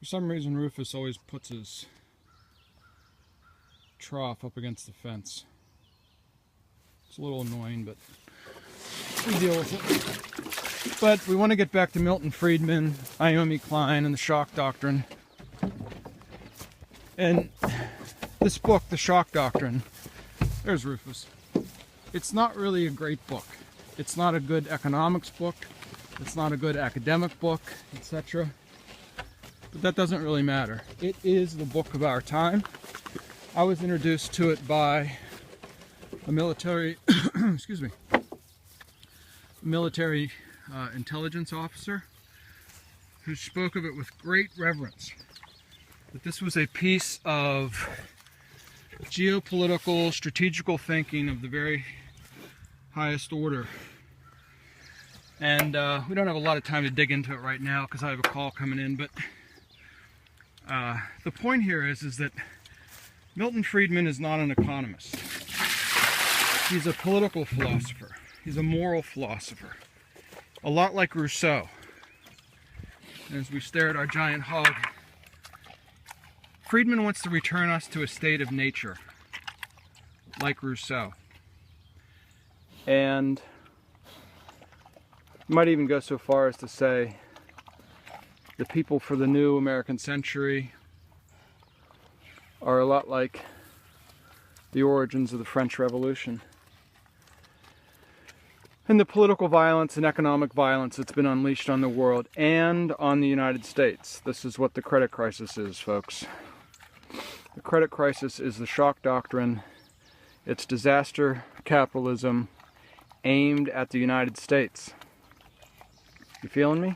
For some reason, Rufus always puts his trough up against the fence. It's a little annoying, but we deal with it. But we want to get back to Milton Friedman, Naomi Klein, and the shock doctrine. And this book, The Shock Doctrine, there's Rufus. It's not really a great book. It's not a good economics book. It's not a good academic book, etc. But that doesn't really matter. It is the book of our time. I was introduced to it by a military, excuse me, military intelligence officer who spoke of it with great reverence. That this was a piece of geopolitical, strategical thinking of the very highest order. And we don't have a lot of time to dig into it right now because I have a call coming in, but the point here is that Milton Friedman is not an economist. He's a political philosopher. He's a moral philosopher. A lot like Rousseau. And as we stare at our giant hog, Friedman wants to return us to a state of nature, like Rousseau. And he might even go so far as to say the people for the new American century are a lot like the origins of the French Revolution. And the political violence and economic violence that's been unleashed on the world and on the United States. This is what the credit crisis is, folks. The credit crisis is the shock doctrine. It's disaster capitalism aimed at the United States. You feeling me?